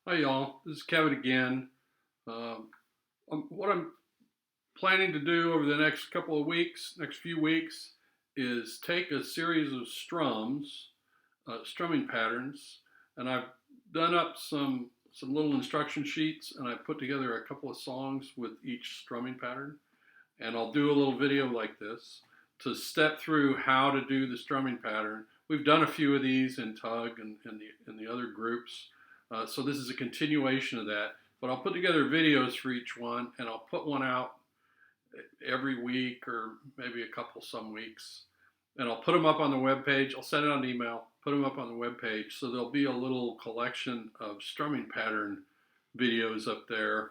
Hi y'all, this is Kevin again. What I'm planning to do over the next couple of weeks, next few weeks, is take a series of strums, strumming patterns, and I've done up some little instruction sheets, and I put together a couple of songs with each strumming pattern, and I'll do a little video like this to step through how to do the strumming pattern. We've done a few of these in Tug and in the other groups. So this is a continuation of that, but I'll put together videos for each one, and I'll put one out every week or maybe a couple some weeks, and I'll put them up on the web page. I'll send it on email, put them up on the web page, so there'll be a little collection of strumming pattern videos up there.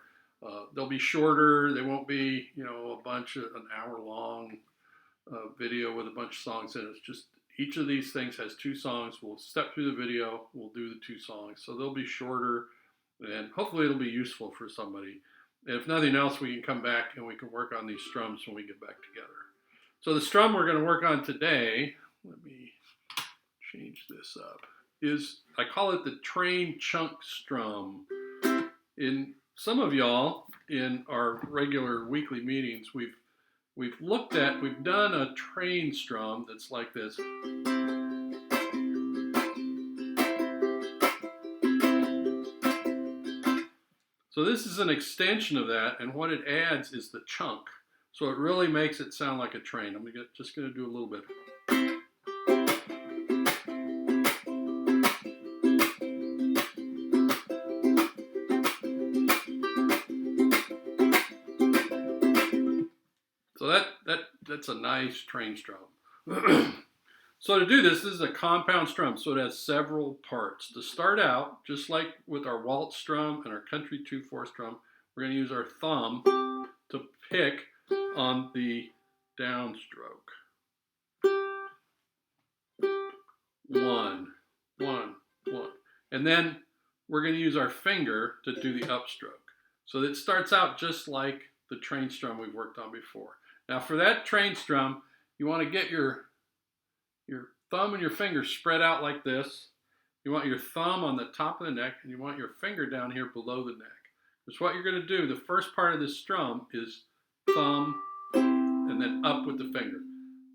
They'll be shorter. They won't be, a bunch of an hour long video with a bunch of songs in it. It's just each of these things has two songs. We'll step through the video, we'll do the two songs. So they'll be shorter, and hopefully it'll be useful for somebody. And if nothing else, we can come back and we can work on these strums when we get back together. So the strum we're going to work on today, let me change this up, I call it the Train Chunk Strum. In some of y'all in our regular weekly meetings, we've done a train strum that's like this. So this is an extension of that, and what it adds is the chunk. So it really makes it sound like a train. I'm just going to do a little bit. So that's a nice train strum. So to do this is a compound strum, so it has several parts. To start out, just like with our waltz strum and our country 2/4 strum, we're going to use our thumb to pick on the downstroke. One, one, one. And then we're going to use our finger to do the upstroke. So it starts out just like the train strum we've worked on before. Now for that train strum, you want to get your thumb and your finger spread out like this. You want your thumb on the top of the neck, and you want your finger down here below the neck. Because what you're going to do, the first part of this strum is thumb, and then up with the finger.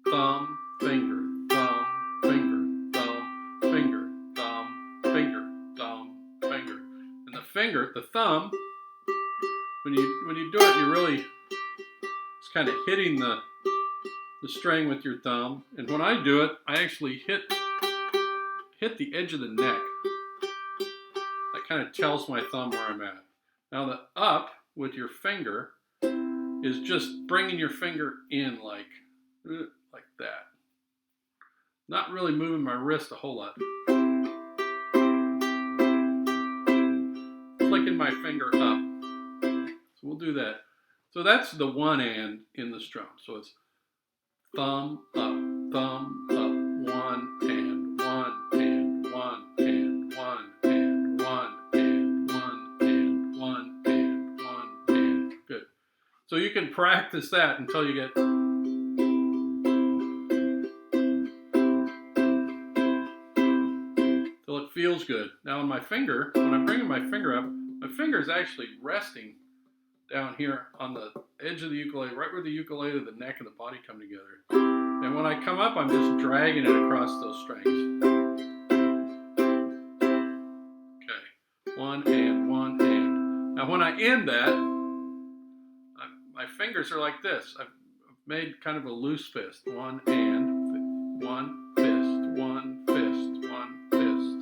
Thumb, finger, thumb, finger, thumb, finger, thumb, finger, thumb, finger. And the finger, the thumb, when you do it, you really, it's kind of hitting the string with your thumb, and when I do it, I actually hit the edge of the neck. That kind of tells my thumb where I'm at. Now the up with your finger is just bringing your finger in like that. Not really moving my wrist a whole lot. Flicking my finger up. So we'll do that. So that's the one and in the strum. So it's thumb, up, one, and, one, and, one, and, one, and, one, and, one, and, one, and, one, and. Good. So you can practice that until you get. Till it feels good. Now on my finger, when I'm bringing my finger up, my finger is actually resting down here on the edge of the ukulele, right where the ukulele, the neck, and the body come together. And when I come up, I'm just dragging it across those strings. Okay, one and. Now when I end that, my fingers are like this. I've made kind of a loose fist. One and, one fist, one fist, one fist.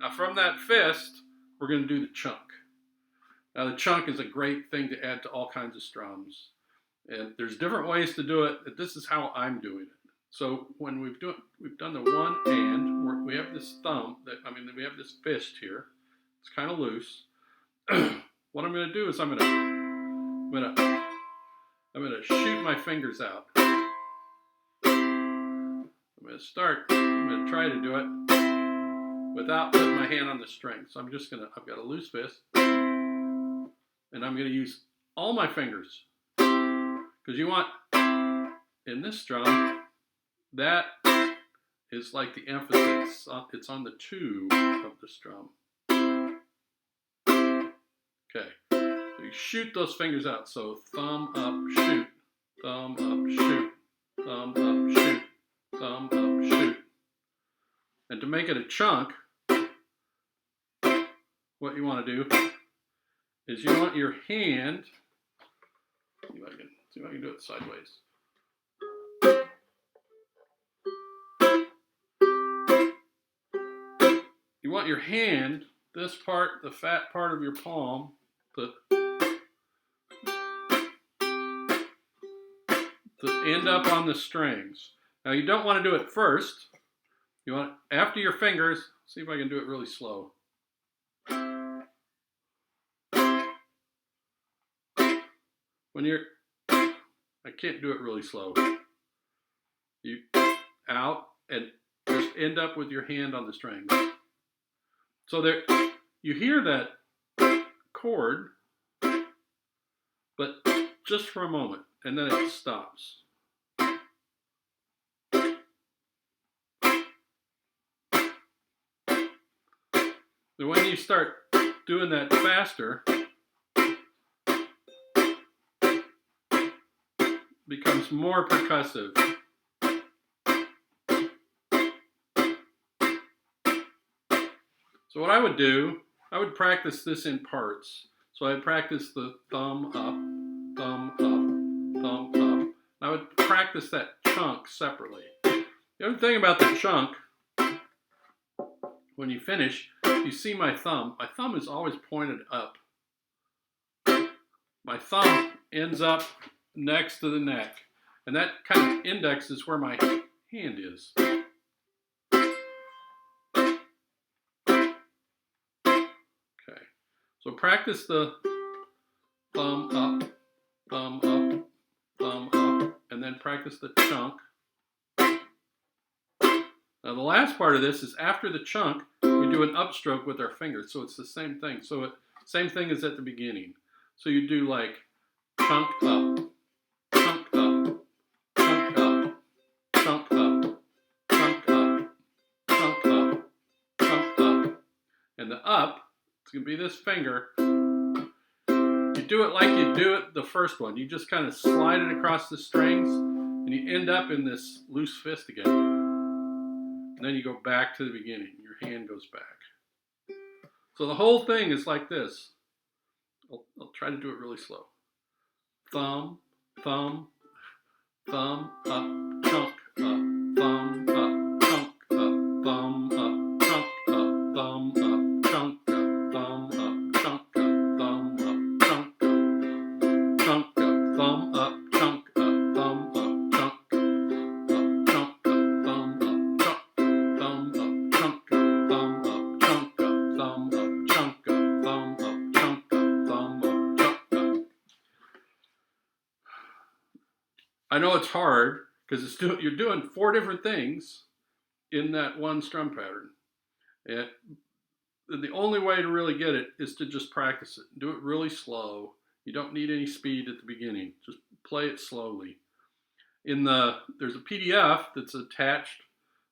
Now from that fist, we're going to do the chunk. Now the chunk is a great thing to add to all kinds of strums. And there's different ways to do it. This is how I'm doing it. So when we've done the one and, we have this thumb, we have this fist here. It's kind of loose. What I'm going to do is I'm going to shoot my fingers out. I'm going to try to do it without putting my hand on the string. So I've got a loose fist. And I'm going to use all my fingers. Because you want, in this strum, that is like the emphasis. It's on the two of the strum. Okay, so you shoot those fingers out. So thumb up, shoot, thumb up, shoot, thumb up, shoot, thumb up, shoot. And to make it a chunk, what you want to do is you want your hand, see if I can do it sideways. You want your hand, this part, the fat part of your palm, to end up on the strings. Now you don't want to do it first. You want, after your fingers, see if I can do it really slow. When you're, I can't do it really slow. You out and just end up with your hand on the strings. So there, you hear that chord, but just for a moment, and then it stops. And when you start doing that faster, it becomes more percussive. So what I would do, I would practice this in parts. So I'd practice the thumb up, thumb up, thumb up. I would practice that chunk separately. The other thing about the chunk, when you finish, you see my thumb. My thumb is always pointed up. My thumb ends up next to the neck. And that kind of index is where my hand is. Okay, so practice the thumb up, thumb up, thumb up, and then practice the chunk. Now the last part of this is after the chunk, we do an upstroke with our fingers. So it's the same thing. So same thing as at the beginning. So you do like chunk up, chunk up, chunk up, chunk up, chunk up, chunk up, chunk up. And the up, it's going to be this finger. You do it like you do it the first one. You just kind of slide it across the strings and you end up in this loose fist again. And then you go back to the beginning. Your hand goes back. So the whole thing is like this. I'll try to do it really slow. Thumb, thumb, thumb, up, chunk, up, thumb, up, chunk, up, thumb, up, chunk, up, thumb, up, chunk, up, thumb, up, chunk, up, thumb, up, chunk, up, chunk, up, thumb, up, chunk, up, thumb, up, chunk, up, chunk, up, thumb, up, chunk, thumb, up, chunk, up, thumb, up, chunk, up, thumb, up, chunk, up, thumb, up, chunk, up, thumb, up, chunk, up. I know it's hard because you're doing 4 different things in that one strum pattern. And the only way to really get it is to just practice it. Do it really slow. You don't need any speed at the beginning. Just play it slowly. There's a PDF that's attached.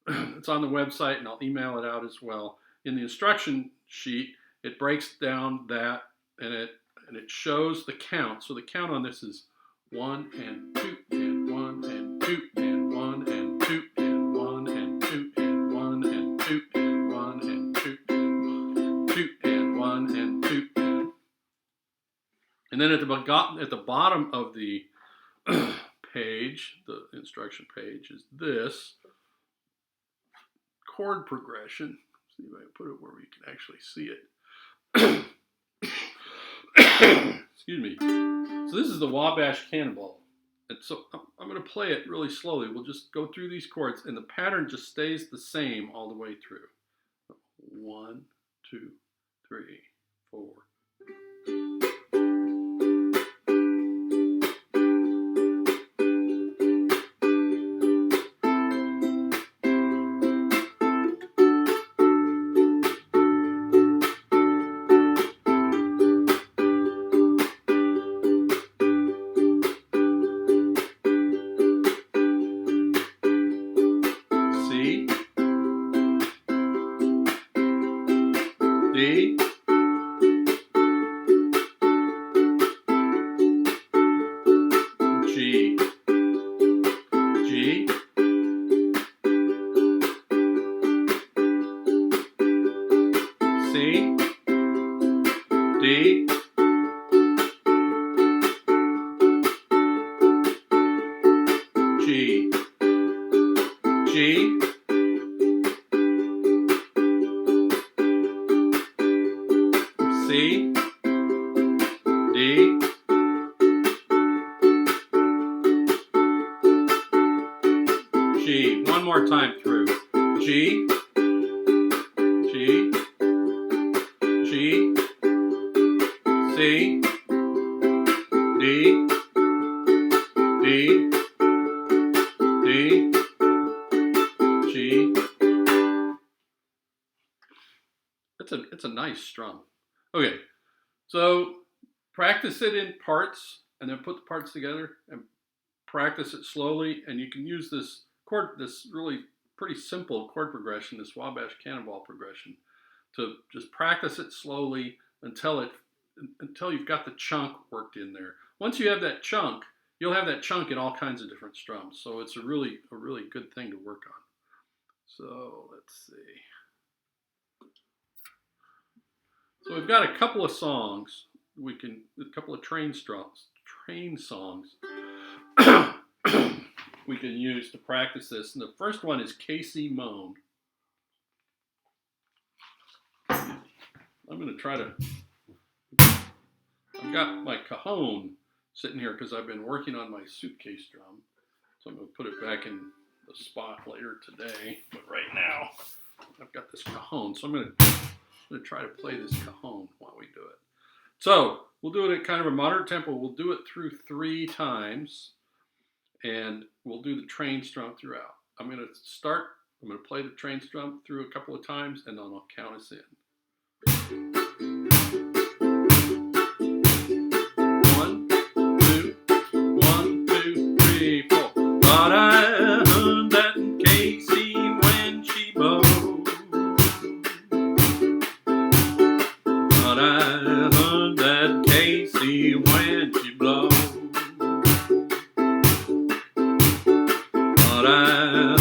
It's on the website, and I'll email it out as well. In the instruction sheet, it breaks down that, and it shows the count. So the count on this is 1 and 2 and 1 and 2 and 1 and 2 and 1 and 2 and 1 and 2 and 1 and 2 and 2 and 1 and 2 and then at the bottom of the page, the instruction page, is this chord progression. Let's see if I can put it where we can actually see it. Excuse me. So this is the Wabash Cannonball. And so I'm going to play it really slowly. We'll just go through these chords, and the pattern just stays the same all the way through. 1, 2, 3, 4. D, C, D, G, G, C, D, G. One more time through. G, G, G, C, D, D, D, G. It's a nice strum. Okay, so practice it in parts and then put the parts together and practice it slowly, and you can use this really pretty simple chord progression, this Wabash Cannonball progression, to just practice it slowly until you've got the chunk worked in there. Once you have that chunk, you'll have that chunk in all kinds of different strums. So it's a really good thing to work on. So let's see. So we've got a couple of songs. A couple of train songs we can use to practice this. And the first one is Casey Moan. I'm going to try to, I've got my cajon sitting here because I've been working on my suitcase drum. So I'm going to put it back in the spot later today. But right now, I've got this cajon. So I'm going to try to play this cajon while we do it. So we'll do it at kind of a moderate tempo. We'll do it through 3 times. And we'll do the train strum throughout. I'm going to play the train strum through a couple of times, and then I'll count us in. 1, 2, 1, 2, 3, 4. Thought I heard that Casey when she blows. Thought I heard that Casey when she blows. Thought I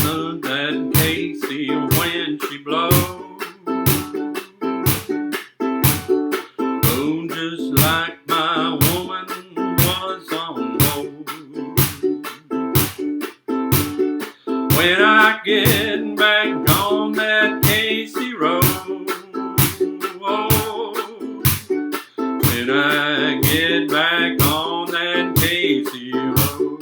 heard that Casey when she blows. Oh, just like my woman was on hold. When I get back on that Casey road, oh, when I get back on that Casey road,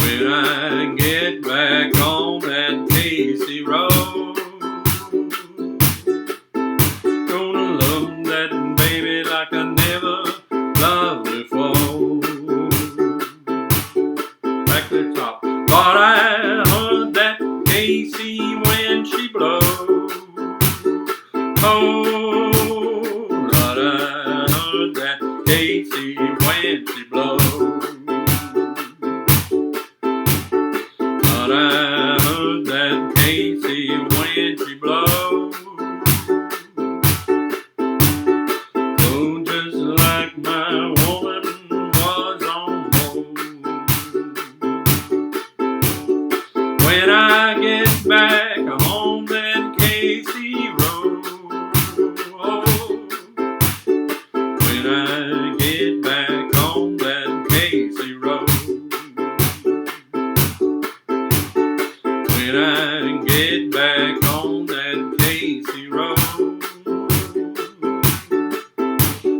when I get back on that Casey road, gonna love that baby like I never loved before. Back to the top. Thought I heard that Casey when she blows. Oh, thought I heard that Casey when she blows. Thought I heard that Casey when she blows. Oh, just like my woman was on hold. When I get back home that Casey road, oh, when I get back on that Casey road, when I get back on that Casey road,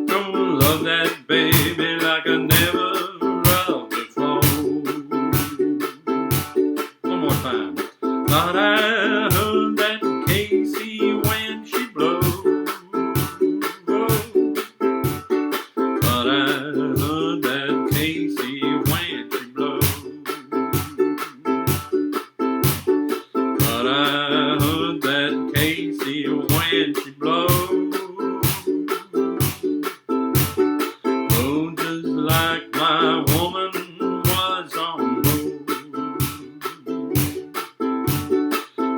gonna love that baby like I never loved before. One more time. Thought I heard that Casey when she blows. Thought I heard that Casey when she blows. Thought I heard that Casey when she blows. Oh, just like my woman was on hold.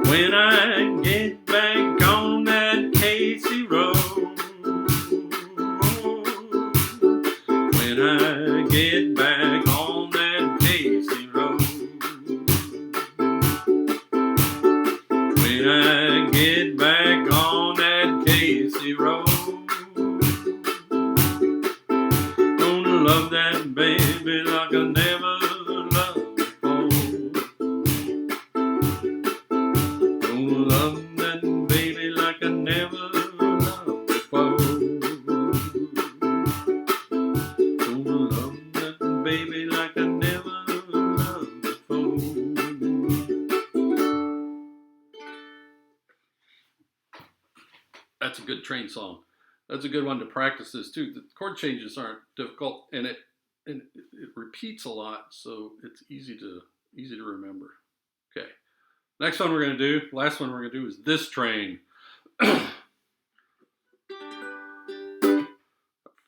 When I get back on that Casey road, when I get back on that Casey road, when I get That's a good train song. That's a good one to practice this too. The chord changes aren't difficult, and it repeats a lot, so it's easy to remember. Okay. Next one we're going to do, last one we're going to do is this train.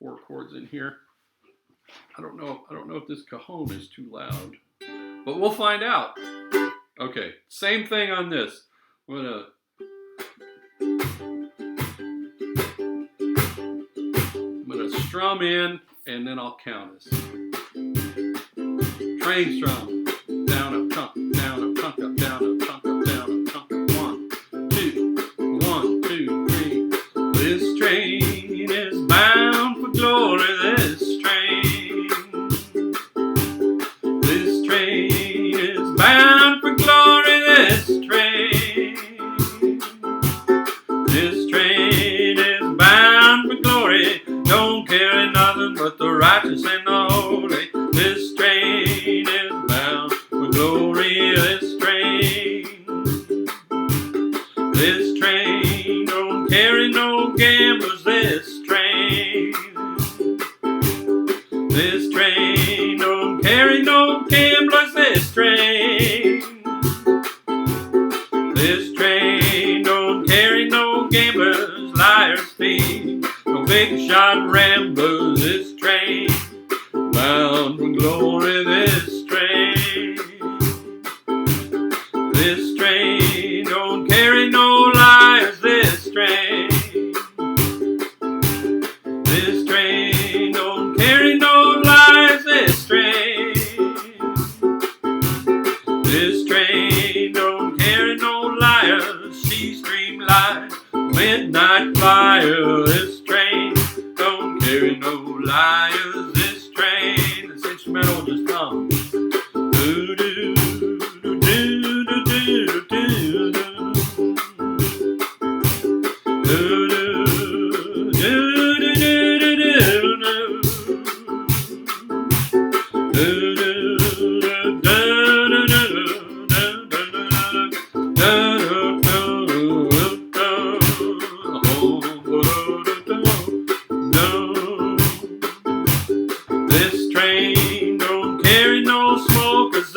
4 chords in here. I don't know if this cajon is too loud, but we'll find out. Okay, same thing on this. I'm gonna strum in, and then I'll count us. Train strum. Down, up, chunk, down, up, chunk, up, down, up, chunk, up, down, up, chunk, up. 1, 2, 1, 2, 3. This train is bound for glory. This train is bound for glory. This train is bound for glory. Don't carry nothing but the righteous and the holy. This train is bound for glory. This train don't carry no gamblers. This train don't carry no gamblers. This train don't carry no gamblers, liars, thieves, no big shot ramblers. This train bound for glory. This train don't carry no liars. This train don't carry no lies. This train don't carry no liars. She stream light, midnight fire. This train don't carry no liars. This train, this instrumental just comes. Do do do do do do do do. This train don't carry no smokers.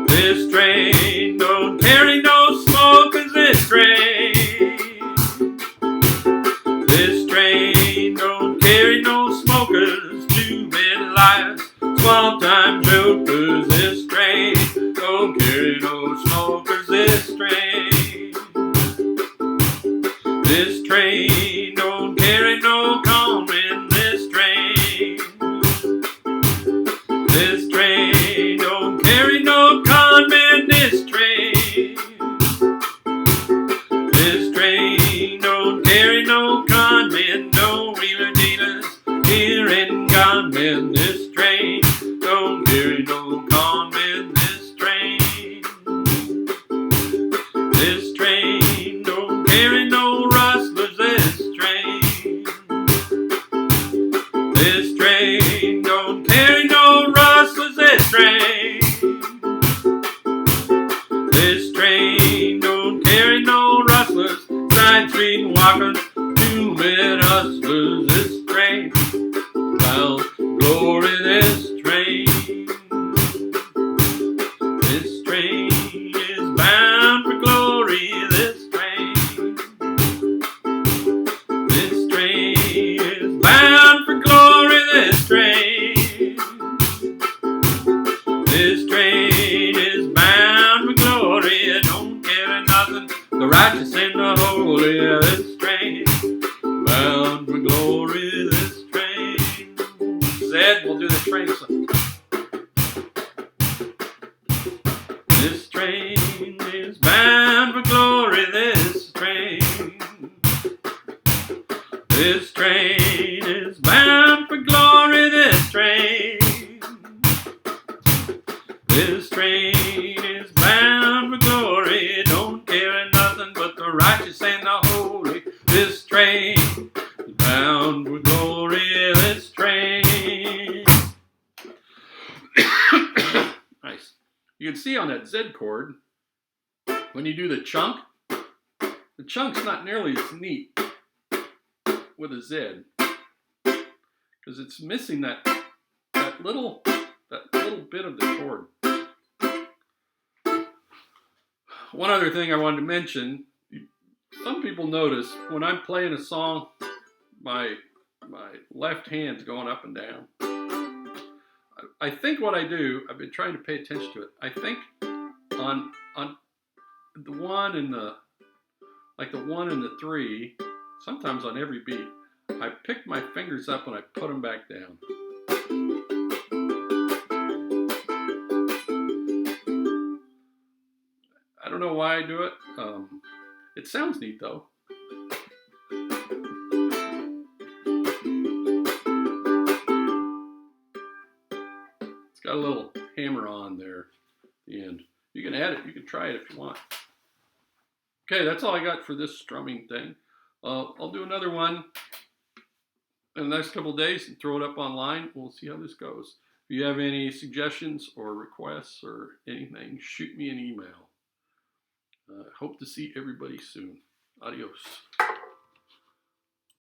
This train don't carry no smokers. This train don't carry no smokers. Too many liars, small time jokers. This train don't carry no smokers. This train don't carry no conmen. This train don't carry no conmen. This train don't carry no conmen. No wheeler dealers here in gunmen. This train don't carry no conmen. This train don't carry no rustlers. This train don't carry no rustlers. This train don't carry no rustlers. Side street walkers, too many hustlers. This train bound glory. This train is bound for glory. This train is bound for glory. This train is bound for glory. Don't carry nothing, the righteous and the holy. This train bound for glory. This train. Zed, we'll do the train song. This train is bound for glory. This train is bound for glory. This train is bound for glory. Don't carry nothing but the righteous and the holy. This train is bound for glory. This train. Nice. You can see on that Z chord, when you do the chunk, The chunk's not nearly as neat with a Z because it's missing that little bit of the chord. One other thing I wanted to mention, some people notice when I'm playing a song, my left hand's going up and down. I think what I do, I've been trying to pay attention to it. I think on the one and the, like the 1 and the 3, sometimes on every beat, I pick my fingers up and I put them back down. I don't know why I do it. It sounds neat though. It's got a little hammer on there at the end. You can add it, you can try it if you want. Okay, that's all I got for this strumming thing. I'll do another one in the next couple of days and throw it up online. We'll see how this goes. If you have any suggestions or requests or anything, shoot me an email. Hope to see everybody soon. Adios.